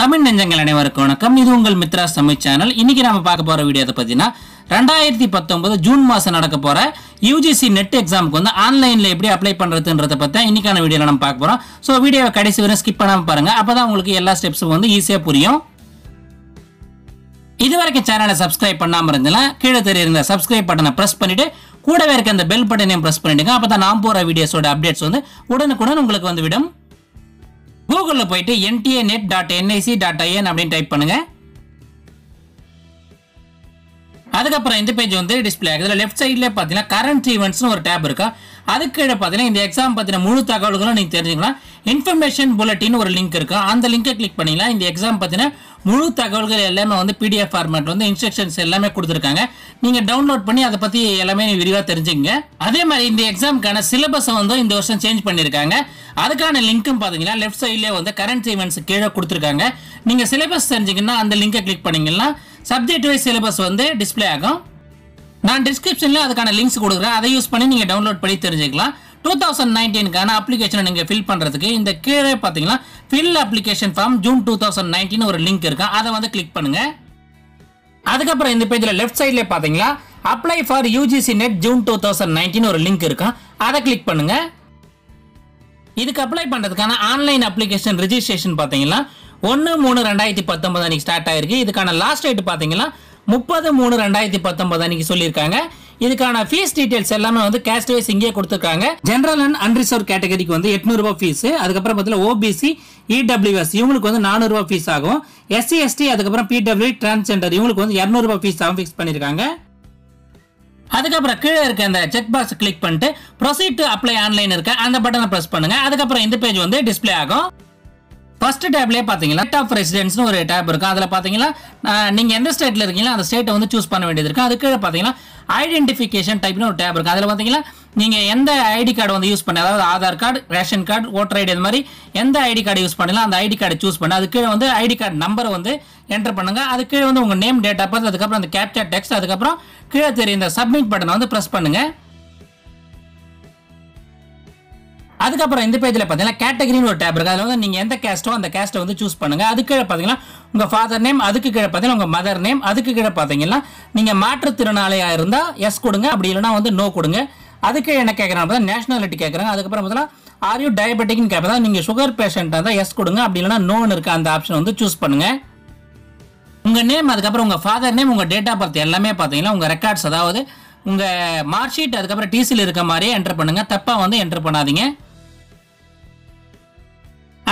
தமிழ் நெஞ்சங்கள் அனைவருக்கும் வணக்கம். இது உங்கள் மித்ரா தமிழ் சேனல். இன்னைக்கு நாம பார்க்க போற வீடியோ பார்த்தீங்கன்னா 2019 ஜூன் மாசம் நடக்க போற UGC NET எக்ஸாமுக்கு வந்து ஆன்லைன்ல எப்படி அப்ளை பண்றதுன்றத பத்தி இன்னைக்கான வீடியோல நம்ம பார்க்க போறோம். சோ வீடியோவை கடைசி வரை ஸ்கிப் பண்ணாம பாருங்க. அப்பதான் உங்களுக்கு எல்லா ஸ்டெப்ஸும் வந்து ஈஸியா புரியும். இதுவரைக்கும் சேனலை சப்ஸ்கிரைப் பண்ணாம இருந்தா கீழே தெரியுற சப்ஸ்கிரைப் பட்டனை பிரஸ் பண்ணிட்டு கூடவே இருக்க அந்த பெல் பட்டனையும் பிரஸ் பண்ணிடுங்க. அப்பதான் நான் போற வீடியோஸோட அப்டேட்ஸ் வந்து உடனுக்குடன் உங்களுக்கு வந்து விடும். கூகுள்ல போயிட்டு ntanet.nic.in அப்படின்னு டைப் பண்ணுங்க. அதுக்கப்புறம் இந்த பேஜ் வந்து டிஸ்ப்ளே ஆகுது. லெஃப்ட் சைட்ல பாத்தீங்கன்னா கரண்ட் ஈவெண்ட்ஸ்னு ஒரு டேப் இருக்கா. அதுக்கு கீழே பாத்தீங்கன்னா இந்த எக்ஸாம் பத்தின முழு தகவல்களும் நீங்க தெரிஞ்சுக்கலாம். இன்ஃபர்மேஷன் புல்லட்டின் ஒரு லிங்க் இருக்கு. அந்த லிங்கை கிளிக் பண்ணீங்கன்னா இந்த எக்ஸாம் பத்தின முழு தகவல்கள் எல்லாமே வந்து PDF ஃபார்மேட் வந்து இன்ஸ்ட்ரக்ஷன்ஸ் எல்லாமே கொடுத்துருக்காங்க. நீங்க டவுன்லோட் பண்ணி அதை பத்தி எல்லாமே விரிவா தெரிஞ்சுங்க. அதே மாதிரி இந்த எக்ஸாமுக்கான சிலபஸ் வந்து இந்த வருஷம் சேஞ்ச் பண்ணிருக்காங்க. அதுக்கான லிங்க்கும் பாத்தீங்கன்னா லெஃப்ட் சைட்ல வந்து கரண்ட் ஈவெண்ட்ஸ் கீழே கொடுத்துருக்காங்க. நீங்க சிலபஸ் தெரிஞ்சுங்கன்னா அந்த லிங்கை கிளிக் பண்ணீங்கன்னா சப்ஜெக்ட் வைஸ் சிலபஸ் வந்து டிஸ்ப்ளே ஆகும். நான் டிஸ்கிரிப்ஷன்ல அதுக்கான லிங்க்ஸ் கொடுக்குறேன். அதை யூஸ் பண்ணி நீங்க டவுன்லோட் பண்ணி தெரிஞ்சுக்கலாம். 2019க்கான அப்ளிகேஷனை நீங்க ஃபில் பண்றதுக்கு இந்த கீழே பாத்தீங்கன்னா ஃபில் அப்ளிகேஷன் ஃபார்ம் ஜூன் 2019 ஒரு லிங்க் இருக்கு. அதை வந்து கிளிக் பண்ணுங்க. அதுக்கப்புறம் இந்த பேஜ்ல லெஃப்ட் சைட்ல பாத்தீங்கன்னா apply for UGC NET June 2019 ஒரு லிங்க் இருக்கு. அதை கிளிக் பண்ணுங்க. இதுக்கு அப்ளை பண்றதுக்கான ஆன்லைன் அப்ளிகேஷன் ரெஜிஸ்ட்ரேஷன் பாத்தீங்கன்னா 1/3/2019 அன்னைக்கு ஸ்டார்ட் ஆயிருக்கு. இதுக்கான லாஸ்ட் டேட் பாத்தீங்கன்னா 30/3/2019 அன்னைக்கு சொல்லியிருக்காங்க. இதுக்கான ஃபீஸ் டீடைல்ஸ் எல்லாமே வந்து கேஸ்ட் வைஸ் இங்கே கொடுத்துருக்காங்க. ஜெனரல் அண்ட் அன்ரிசர்வ் கேட்டகரிக்கு வந்து 800 ரூபாய் ஃபீஸ். அதுக்கப்புறம் பார்த்தீங்கன்னா OBC EWS இவங்களுக்கு வந்து 400 ரூபாய் ஃபீஸ் ஆகும். SC ST அதுக்கப்புறம் PW டிரான்ஸ்ஜெண்டர் இவங்களுக்கு வந்து 200 ரூபாய் ஃபீஸ் ஆகும் ஃபிக்ஸ் பண்ணியிருக்காங்க. அதுக்கப்புறம் கீழே இருக்க அந்த செக் பாக்ஸ் கிளிக் பண்ணிட்டு ப்ரொசீட் டு அப்ளை ஆன்லைன் இருக்க அந்த பட்டனை பிரஸ் பண்ணுங்க. அதுக்கப்புறம் இந்த பேஜ் வந்து டிஸ்ப்ளே ஆகும். ஃபர்ஸ்ட் டேப்லயே பாத்தீங்கன்னா ஸ்டேட் ஆஃப் ரெசிடென்ஸ்னு ஒரு டேப் இருக்கு. அதுல பாத்தீங்கன்னா நீங்க எந்த ஸ்டேட்ல இருக்கீங்களோ அந்த ஸ்டேட்டை வந்து சூஸ் பண்ண வேண்டியது இருக்கு. அதுக்கு பாத்தீங்கன்னா ஐடென்டிஃபிகேஷன் டைப்னு ஒரு டேப் இருக்கு. அதுல பாத்தீங்கன்னா நீங்க எந்த ஐடி கார்டு வந்து யூஸ் பண்ண, அதாவது Aadhaar card, ration card, voter ID, அது மாதிரி எந்த ஐடி கார்டு யூஸ் பண்ணலாம் அந்த ஐடி கார்டை சூஸ் பண்ண. அதுக்கு வந்து ஐடி கார்டு நம்பரை வந்து என்டர் பண்ணுங்க. அதுக்கு வந்து உங்க நேம், டேட் ஆஃப் பர்த், அதுக்கப்புறம் அந்த கேப்சா டெக்ஸ்ட், அதுக்கப்புறம் கீழே தெரிய இந்த சப்மிட் பட்டனை வந்து பிரஸ் பண்ணுங்க. அதுக்கப்புறம் இந்த பேஜ்ல பாத்தீங்கன்னா கேட்டகரின்னு ஒரு டேப் இருக்கு. அதுல வந்து நீங்க எந்த கேஸ்டோ அந்த கேஸ்ட்டை வந்து சூஸ் பண்ணுங்க. அதுக்கு கீழே பாத்தீங்கன்னா உங்க ஃபாதர் நேம், அதுக்கு கீழே பாத்தீங்கன்னா உங்க மதர் நேம், அதுக்கு கீழே பாத்தீங்கன்னா நீங்க மாற்றுத்திறனாளியா இருந்தா எஸ் கொடுங்க, அப்படி இல்லைன்னா வந்து நோ கொடுங்க. அதுக்கு என்ன கேட்கறாங்க, நேஷனாலிட்டி கேட்கறாங்க. அதுக்கப்புறம் பாத்தீங்கன்னா ஆர் யூ டயபெட்டிக்னு கேட்பதா, நீங்க சுகர் பேஷண்டா இருந்தா எஸ் கொடுங்க, அப்படி இல்லைன்னா நோன்னு இருக்க அந்த ஆப்ஷன் வந்து சூஸ் பண்ணுங்க. உங்க நேம், அதுக்கப்புறம் உங்க ஃபாதர் நேம், உங்க டேட் ஆஃப் பர்த் எல்லாமே பாத்தீங்கன்னா உங்க ரெக்கார்ட்ஸ், அதாவது உங்க மார்க் ஷீட் அதுக்கப்புறம் டிசியில் இருக்க மாதிரியே என்டர் பண்ணுங்க. தப்பா வந்து என்டர் பண்ணாதீங்க.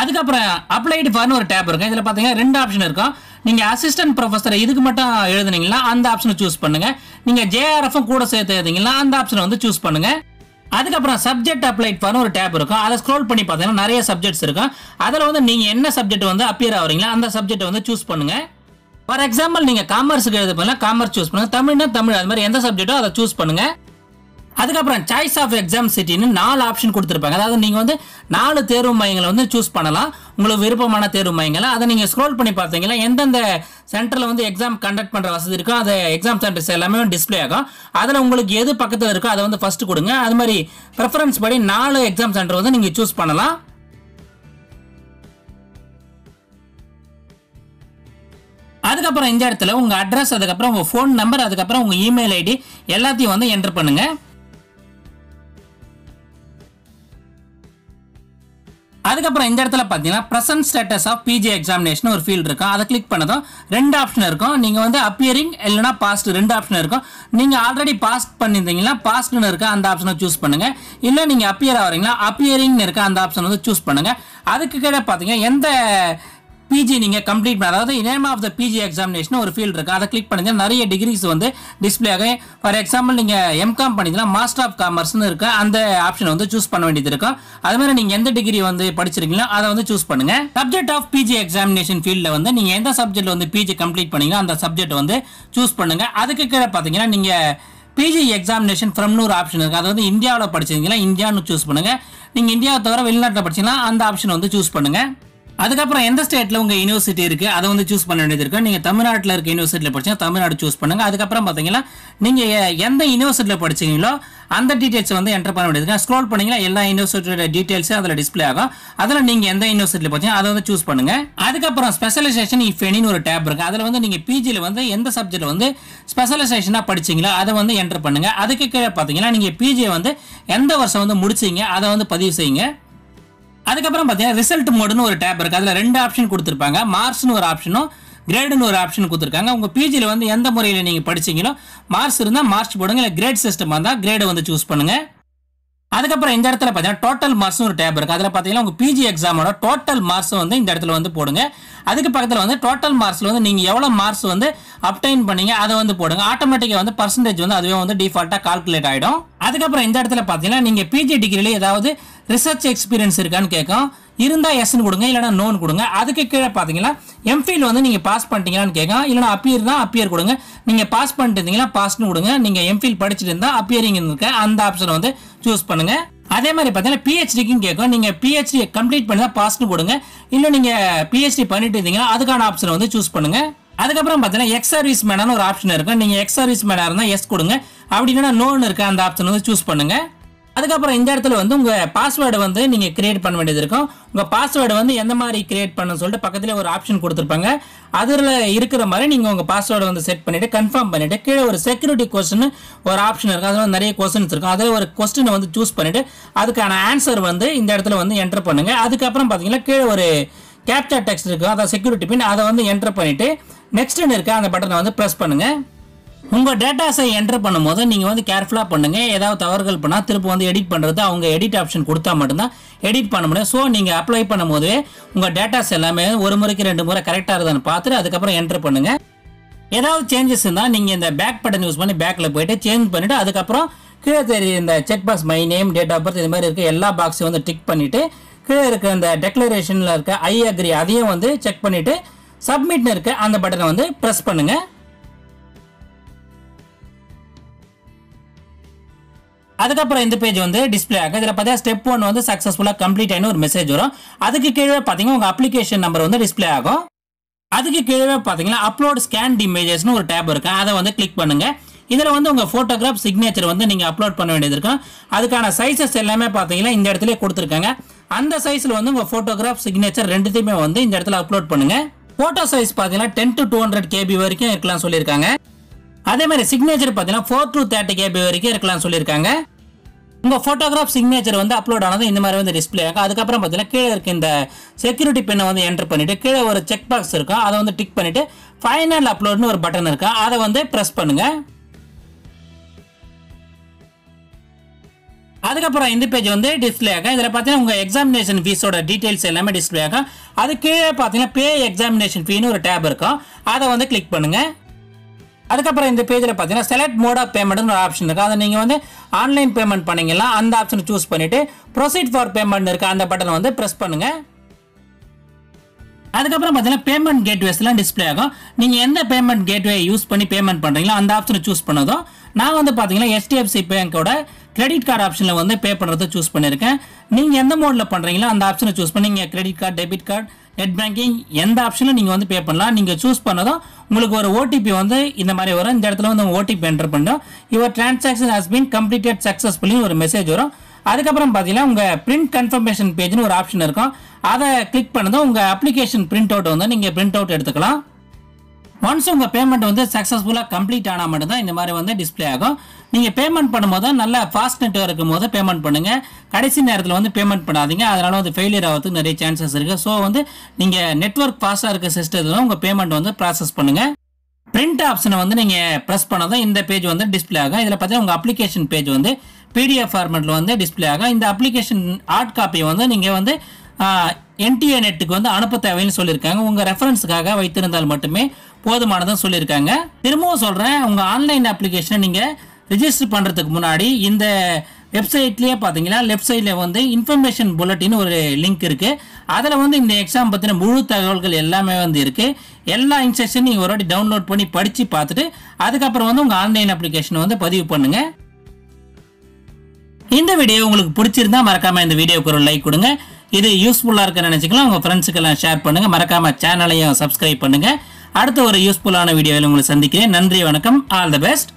அதுக்கப்புறம் அப்ளைடு ஃபார்னு ஒரு டேப் இருக்கு. இதுல பாத்தீங்கன்னா 2 ஆப்ஷன் இருக்கும். நீங்க அசிஸ்டன்ட் ப்ரொஃபசர் இதுக்கு மட்டும் எழுதுனீங்களா அந்த ஆப்ஷனை சூஸ் பண்ணுங்க. நீங்க JRF கூட சேர்த்து எழுதுனீங்களா அந்த ஆப்ஷனை வந்து சூஸ் பண்ணுங்க. அதுக்கப்புறம் சப்ஜெக்ட் அப்ளைட் ஃபார்னு ஒரு டேப் இருக்கும். அதை ஸ்க்ரோல் பண்ணி பார்த்தீங்கன்னா நிறைய சப்ஜெக்ட்ஸ் இருக்கும். அதுல வந்து நீங்க என்ன சப்ஜெக்ட் வந்து அப்பியர் ஆகுறீங்களா அந்த சப்ஜெக்ட் வந்து சூஸ் பண்ணுங்க. ஃபார் எக்ஸாம்பிள் நீங்க காமர்ஸுக்கு எழுத போனா காமர்ஸ் சூஸ் பண்ணுங்க. தமிழ்னா தமிழ், அது மாதிரி எந்த சப்ஜெக்ட்டோ அதை சூஸ் பண்ணுங்க. அதுக்கப்புறம் சாய்ஸ் ஆஃப் எக்ஸாம் சிட்டின்னு 4 ஆப்ஷன் கொடுத்துருப்பாங்க. அதாவது நீங்க வந்து 4 தேர்வு மையங்களை வந்து சூஸ் பண்ணலாம், உங்களுக்கு விருப்பமான தேர்வு மையங்களை. அதை நீங்க ஸ்க்ரோல் பண்ணி பார்த்தீங்கன்னா எந்தெந்த சென்டர்ல வந்து எக்ஸாம் கண்டக்ட் பண்ற வசதி இருக்கோ அது எக்ஸாம் சென்டர்ஸ் எல்லாமே டிஸ்ப்ளே ஆகும். அதில் உங்களுக்கு எது பக்கத்தில் இருக்கோ அதை வந்து ஃபர்ஸ்ட் கொடுங்க. அது மாதிரி ப்ரெஃபரன்ஸ் படி 4 எக்ஸாம் சென்டர் வந்து நீங்க சூஸ் பண்ணலாம். அதுக்கப்புறம் இந்த இடத்துல உங்க அட்ரஸ், அதுக்கப்புறம் உங்க ஃபோன் நம்பர், அதுக்கப்புறம் உங்க இமெயில் ஐடி எல்லாத்தையும் வந்து என்டர் பண்ணுங்க. அதுக்கப்புறம் இந்த இடத்துல பாத்தீங்கன்னா present status of PG examination ஒரு ஃபீல்ட் இருக்கும். அதை கிளிக் பண்ணதும் 2 ஆப்ஷன் இருக்கும். நீங்க வந்து அப்பியரிங் இல்லைன்னா பாஸ்ட் 2 ஆப்ஷன் இருக்கும். நீங்க ஆல்ரெடி பாஸ் பண்ணிருந்தீங்கன்னா பாஸ்ட்னு இருக்க அந்த ஆப்ஷனை சூஸ் பண்ணுங்க. இல்ல நீங்க அப்பியர் ஆகிறீங்களா அப்பியரிங் இருக்க அந்த ஆப்ஷன் வந்து சூஸ் பண்ணுங்க. அதுக்கு கீழே பாத்தீங்கன்னா எந்த PG நீங்க கம்ப்ளீட் பண்ண, அதாவது name of the PG examination ஒரு ஃபீல்ட் இருக்கு. அதை கிளிக் பண்ணீங்கன்னா நிறைய டிகிரிஸ் வந்து டிஸ்ப்ளே ஆகும். ஃபார் எக்ஸாம்பிள் நீங்க MCom பண்ணிக்கலாம் மாஸ்டர் ஆஃப் காமர்ஸ்னு இருக்க அந்த ஆப்ஷன் வந்து சூஸ் பண்ண வேண்டியது இருக்கும். அது மாதிரி நீங்க எந்த டிகிரி வந்து படிச்சிருக்கீங்களோ அதை வந்து சூஸ் பண்ணுங்க. சப்ஜெக்ட் ஆஃப் PG எக்ஸாமினேஷன் ஃபீல்ட்ல வந்து நீங்க எந்த சப்ஜெக்ட் வந்து PG கம்ப்ளீட் பண்ணீங்களோ அந்த சப்ஜெக்ட் வந்து சூஸ் பண்ணுங்க. அதுக்கு கீழே பாத்தீங்கன்னா நீங்க PG எக்ஸாமினேஷன் ஃப்ரம்னு ஒரு ஆப்ஷன் இருக்கு. அது வந்து இந்தியாவில் படிச்சிருக்கீங்களா இந்தியான்னு சூஸ் பண்ணுங்க. நீங்க இந்தியாவை தவிர வெளிநாட்டில் படிச்சீங்கன்னா அந்த ஆப்ஷன் வந்து சூஸ் பண்ணுங்க. அதுக்கப்புறம் எந்த ஸ்டேட்ல உங்க யூனிவர்சிட்டி இருக்கு அதை வந்து சூஸ் பண்ண வேண்டியது இருக்கு. நீங்க தமிழ்நாட்டில் இருக்க யூனிவர்சிட்டியில் படிச்சீங்கன்னா தமிழ்நாடு சூஸ் பண்ணுங்க. அதுக்கப்புறம் பாத்தீங்கன்னா நீங்க எந்த யூனிவர்சிட்டியில் படிச்சீங்களோ அந்த டீடைல்ஸ் வந்து என்டர் பண்ண வேண்டியது. ஸ்க்ரோல் பண்ணீங்கன்னா எல்லா யூனிவர்சிட்டியோட டீடைல்ஸும் அதில் டிஸ்பிளே ஆகும். அதில் நீங்க எந்த யூனிவர்சிட்டியில் படிச்சீங்க அதை வந்து சூஸ் பண்ணுங்க. அதுக்கப்புறம் ஸ்பெஷலைசேஷன் இஃப் எனின்னு ஒரு டேப் இருக்கு. அதில் வந்து நீங்க பிஜியில் வந்து எந்த சப்ஜெக்ட் வந்து ஸ்பெஷலைசேஷனா படிச்சீங்களோ அதை வந்து என்டர் பண்ணுங்க. அதுக்கு கீழே பாத்தீங்கன்னா நீங்க பிஜியை வந்து எந்த வருஷம் வந்து முடிச்சீங்க அதை வந்து பதிவு செய்யுங்க. அதுக்கப்புறம் பார்த்தீங்கன்னா ரிசல்ட் மோடுன்னு ஒரு டேப் இருக்குது. அதில் 2 ஆப்ஷன் கொடுத்துருப்பாங்க. மார்க்ஸ்னு ஒரு ஆப்ஷனும் கிரேடுன்னு ஒரு ஆப்ஷன் கொடுத்துருக்காங்க. உங்கள் பிஜியில் வந்து எந்த முறையில் நீங்கள் படிச்சீங்களோ மார்க்ஸ் இருந்தால் மார்க்ஸ் போடுங்க, இல்லை கிரேட் சிஸ்டம் இருந்தால் கிரேடை வந்து சூஸ் பண்ணுங்கள். அதுக்கப்புறம் இந்த இடத்துல பார்த்தீங்கன்னா டோட்டல் மார்க்ஸ் ஒரு டேப் இருக்குது. அதில் பார்த்தீங்கன்னா உங்கள் பிஜி எக்ஸாமோட டோட்டல் மார்க்ஸ் வந்து இந்த இடத்துல வந்து போடுங்க. அதுக்கு பக்கத்தில் வந்து டோட்டல் மார்க்ஸில் வந்து நீங்கள் எவ்வளோ மார்க்ஸ் வந்து அப்டைன் பண்ணீங்க அதை வந்து போடுங்க. ஆட்டோமேட்டிக்காக வந்து பர்சன்டேஜ் வந்து அதுவே வந்து டிஃபால்ட்டாக கால்குலேட் ஆகிடும். அதுக்கப்புறம் இந்த இடத்துல பார்த்தீங்கன்னா நீங்கள் பிஜி டிகிரியில் ஏதாவது ரிசர்ச் எக்ஸ்பீரியன்ஸ் இருக்கான்னு கேட்கும். இருந்தால் எஸ்ன்னு கொடுங்க, இல்லைனா நோன்னு கொடுங்க. அதுக்கு கீழே பார்த்தீங்கன்னா எம்ஃபில் வந்து நீங்கள் பாஸ் பண்ணிட்டீங்களான்னு கேட்கும். இல்லைனா அப்பியர் தான் அப்பியர் கொடுங்க. நீங்கள் பாஸ் பண்ணிட்டு இருந்தீங்கன்னா பாஸ்ன்னு கொடுங்க. நீங்கள் எம்ஃபில் படிச்சுட்டு இருந்தால் அப்பியரிங் இருக்க அந்த ஆப்ஷனை வந்து சூஸ் பண்ணுங்க. அதே மாதிரி பார்த்தீங்கன்னா பிஹெச்டிக்கும் கேட்கும். நீங்கள் பிஹெச்டி கம்ப்ளீட் பண்ணி தான் பாஸ்ன்னு கொடுங்க. இல்லை நீங்கள் பிஹெச்டி பண்ணிட்டு இருந்தீங்கன்னா அதுக்கான ஆப்ஷனை வந்து சூஸ் பண்ணுங்க. அதுக்கப்புறம் பார்த்தீங்கன்னா எக்ஸ் சர்வீஸ் மேனான ஒரு ஆப்ஷன் இருக்கும். நீங்கள் எக்ஸ் சர்வீஸ் மேனாக இருந்தால் எஸ் கொடுங்க. அப்படி இல்லைனா நோன்னு இருக்க அந்த ஆப்ஷன் வந்து சூஸ் பண்ணுங்க. அதுக்கப்புறம் இந்த இடத்துல வந்து உங்கள் பாஸ்வேர்டை வந்து நீங்கள் கிரியேட் பண்ண வேண்டியது இருக்கும். உங்கள் பாஸ்வேர்டை வந்து எந்த மாதிரி கிரியேட் பண்ணணும்னு சொல்லிட்டு பக்கத்தில் ஒரு ஆப்ஷன் கொடுத்துருப்பாங்க. அதில் இருக்கிற மாதிரி நீங்கள் உங்கள் பாஸ்வேர்டை வந்து செட் பண்ணிவிட்டு கன்ஃபார்ம் பண்ணிவிட்டு கீழே ஒரு செக்யூரிட்டி கொஸ்டின் ஒரு ஆப்ஷன் இருக்குது. அதில் நிறைய கொஸ்டின்ஸ் இருக்கும். அதில் ஒரு கொஸ்டினை வந்து சூஸ் பண்ணிவிட்டு அதுக்கான ஆன்சர் வந்து இந்த இடத்துல வந்து என்டர் பண்ணுங்கள். அதுக்கப்புறம் பார்த்தீங்கன்னா கீழே ஒரு கேப்சா டெக்ஸ்ட் இருக்கும், அதை செக்யூரிட்டி பின் அதை வந்து என்டர் பண்ணிவிட்டு நெக்ஸ்ட்னு இருக்க அந்த பட்டனை வந்து ப்ரெஸ் பண்ணுங்கள். உங்கள் டேட்டாஸை என்டர் பண்ணும்போது நீங்கள் வந்து கேர்ஃபுல்லாக பண்ணுங்கள். ஏதாவது தவறுகள் பண்ணால் திரும்ப வந்து எடிட் பண்ணுறது அவங்க எடிட் ஆப்ஷன் கொடுத்தா மட்டும்தான் எடிட் பண்ண முடியும். ஸோ நீங்கள் அப்ளை பண்ணும் போதே உங்கள் டேட்டாஸ் எல்லாமே ஒரு முறைக்கு 2 முறை கரெக்டாக இருக்குதான்னு பார்த்துட்டு அதுக்கப்புறம் என்டர் பண்ணுங்கள். ஏதாவது சேஞ்சஸ் இருந்தால் நீங்கள் இந்த பேக் பட்டன் யூஸ் பண்ணி பேக்கில் போய்ட்டு சேஞ்ச் பண்ணிவிட்டு அதுக்கப்புறம் கீழே தெரிய இந்த check box my name date of birth இது மாதிரி இருக்க எல்லா பாக்ஸையும் வந்து டிக் பண்ணிவிட்டு கீழே இருக்க இந்த டெக்ளரேஷனில் இருக்க ஐ அக்ரி அதையும் வந்து செக் பண்ணிவிட்டு சப்மிட்னு இருக்க அந்த பட்டனை வந்து ப்ரெஸ் பண்ணுங்கள். அதுக்கப்புறம் இந்த பேஜ் வந்து டிஸ்பிளே ஆகும். இதில் பார்த்தீங்கன்னா ஸ்டெப் 1 வந்து சக்ஸஸ்ஃபுல்லாக கம்ப்ளீட் ஆகின ஒரு மெசேஜ் வரும். அதுக்கு கீழே பார்த்தீங்கன்னா உங்கள் அப்ளிகேஷன் நம்பர் வந்து டிஸ்பிளே ஆகும். அதுக்கு கீழே பார்த்தீங்கன்னா அப்லோட் ஸ்கேன் இமேஜஸ்னு ஒரு டேப் இருக்கு. அதை வந்து கிளிக் பண்ணுங்க. இதில் வந்து உங்கள் ஃபோட்டோகிராஃப் சிக்னேச்சர் வந்து நீங்கள் அப்லோட் பண்ண வேண்டியது இருக்கும். அதுக்கான சைஸஸ் எல்லாமே பார்த்தீங்கன்னா இந்த இடத்துல கொடுத்துருக்காங்க. அந்த சைஸில் வந்து உங்கள் ஃபோட்டோகிராஃப் சிக்னேச்சர் ரெண்டுத்தையுமே வந்து இந்த இடத்துல அப்லோட் பண்ணுங்க. ஃபோட்டோ சைஸ் பார்த்தீங்கன்னா 10 to 200 KB வரைக்கும் இருக்கலாம் சொல்லியிருக்காங்க. அதே மாதிரி சிக்னேச்சர் பார்த்தீங்கன்னா 4 to 30 KB வரைக்கும் இருக்கலாம் சொல்லியிருக்காங்க. உங்கள் ஃபோட்டோகிராஃப் சிக்னேச்சர் வந்து அப்லோட் ஆனது இந்த மாதிரி வந்து டிஸ்பிளே ஆகும். அதுக்கப்புறம் பார்த்தீங்கன்னா கீழே இருக்க இந்த செக்யூரிட்டி பின்னை வந்து என்டர் பண்ணிவிட்டு கீழே ஒரு செக் பாக்ஸ் இருக்கும். அதை வந்து டிக் பண்ணிவிட்டு ஃபைனல் அப்லோட்னு ஒரு பட்டன் இருக்கு. அதை வந்து ப்ரெஸ் பண்ணுங்கள். அதுக்கப்புறம் இந்த பேஜ் வந்து டிஸ்பிளே ஆகும். இதில் பார்த்தீங்கன்னா உங்கள் எக்ஸாமினேஷன் ஃபீஸோட டீட்டெயில்ஸ் எல்லாமே டிஸ்பிளே ஆகும். அது கீழே பார்த்தீங்கன்னா பே எக்ஸாமினேஷன் ஃபீன்னு ஒரு டேப் இருக்கும். அதை வந்து கிளிக் பண்ணுங்கள். அதுக்கப்புறம் இந்த பேஜில் பார்த்தீங்கன்னா செலக்ட் மோட் ஆஃப் பேமெண்ட்னு ஒரு ஆப்ஷன் இருக்குது. அதை நீங்கள் வந்து ஆன்லைன் பேமெண்ட் பண்ணீங்கன்னா அந்த ஆப்ஷனை சூஸ் பண்ணிவிட்டு ப்ரொசீட் ஃபார் பேமெண்ட் இருக்க அந்த பட்டனை வந்து ப்ரெஸ் பண்ணுங்கள். அதுக்கப்புறம் பார்த்தீங்கன்னா பேமெண்ட் கேட்வேஸ்லாம் டிஸ்பிளே ஆகும். நீங்கள் எந்த பேமெண்ட் கேட்வே யூஸ் பண்ணி பேமெண்ட் பண்ணுறீங்களோ அந்த ஆப்ஷனை சூஸ் பண்ணதும் நான் வந்து பார்த்தீங்கன்னா HDFC பேங்கோட கிரெடிட் கார்டு ஆப்ஷனில் வந்து பே பண்ணுறதை சூஸ் பண்ணியிருக்கேன். நீங்கள் எந்த மோடில் பண்ணுறீங்களோ அந்த ஆப்ஷனை சூஸ் பண்ணி நீங்கள் credit card, debit card, net banking எந்த ஆப்ஷனில் நீங்கள் வந்து பே பண்ணலாம். நீங்கள் சூஸ் பண்ணதும் உங்களுக்கு ஒரு OTP வந்து இந்த மாதிரி வரும். இந்த இடத்துல வந்து OTP என்டர் பண்ணுறோம். Your transaction has been completed successfully ஒரு மெசேஜ் வரும். அதுக்கப்புறம் பார்த்தீங்கன்னா உங்கள் பிரிண்ட் கன்ஃபர்மேஷன் பேஜ்னு ஒரு ஆப்ஷன் இருக்கும். அதை கிளிக் பண்ணதும் உங்கள் அப்ளிகேஷன் பிரிண்ட் அவுட் வந்து நீங்கள் பிரிண்ட் அவுட் எடுத்துக்கலாம். ஒன்ஸ் உங்கள் பேமெண்ட் வந்து சக்ஸஸ்ஃபுல்லாக கம்ப்ளீட் ஆனால் மட்டும்தான் இந்த மாதிரி வந்து டிஸ்பிளே ஆகும். நீங்கள் பேமெண்ட் பண்ணும்போது நல்லா ஃபாஸ்ட் நெட்வொர்க் இருக்கும் போது பேமெண்ட் பண்ணுங்கள். கடைசி நேரத்தில் வந்து பேமெண்ட் பண்ணாதீங்க. அதனால் வந்து ஃபெயிலியர் ஆகிறதுக்கு நிறைய சான்சஸ் இருக்குது. ஸோ வந்து நீங்கள் நெட்வொர்க் ஃபாஸ்ட்டாக இருக்க சிஸ்டத்தில் உங்கள் பேமெண்ட் வந்து ப்ராசஸ் பண்ணுங்கள். பிரிண்ட் ஆப்ஷனை வந்து நீங்கள் ப்ரெஸ் பண்ணாதான் இந்த பேஜ் வந்து டிஸ்பிளே ஆகும். இதில் பார்த்தீங்கன்னா உங்கள் அப்ளிகேஷன் பேஜ் வந்து PDF ஃபார்மேட்டில் வந்து டிஸ்பிளே ஆகும். இந்த அப்ளிகேஷன் ஹார்ட் காப்பியை வந்து நீங்கள் வந்து NTA நெட்டுக்கு வந்து அனுப்ப தேவைன்னு சொல்லியிருக்காங்க. உங்கள் ரெஃபரன்ஸுக்காக வைத்திருந்தால் மட்டுமே போதுமானதும் சொல்லியிருக்காங்க. திரும்பவும் சொல்கிறேன், உங்கள் ஆன்லைன் அப்ளிகேஷனை நீங்கள் ரிஜிஸ்டர் பண்ணுறதுக்கு முன்னாடி இந்த வெப்சைட்லேயே பார்த்தீங்கன்னா லெஃப்ட் சைடில் வந்து இன்ஃபர்மேஷன் புல்லட்டின் ஒரு லிங்க் இருக்குது. அதில் வந்து இந்த எக்ஸாம் பற்றின முழு தகவல்கள் எல்லாமே வந்து இருக்குது. எல்லா இன்ஸ்ட்ரக்ஷன் நீங்கள் ஒரு வாட்டி டவுன்லோட் பண்ணி படித்து பார்த்துட்டு அதுக்கப்புறம் வந்து உங்கள் ஆன்லைன் அப்ளிகேஷனை வந்து பதிவு பண்ணுங்கள். இந்த வீடியோ உங்களுக்கு பிடிச்சிருந்தா மறக்காமல் இந்த வீடியோக்கு ஒரு லைக் கொடுங்க. இது யூஸ்ஃபுல்லா இருக்குன்னு நினைச்சீங்களா உங்க ஃப்ரெண்ட்ஸ்க்கு எல்லாம் ஷேர் பண்ணுங்க. மறக்காம சேனலையும் சப்ஸ்கிரைப் பண்ணுங்க. அடுத்த ஒரு யூஸ்ஃபுல்லான வீடியோவில் உங்களை சந்திக்கிறேன். நன்றி, வணக்கம், ஆல் தி பெஸ்ட்.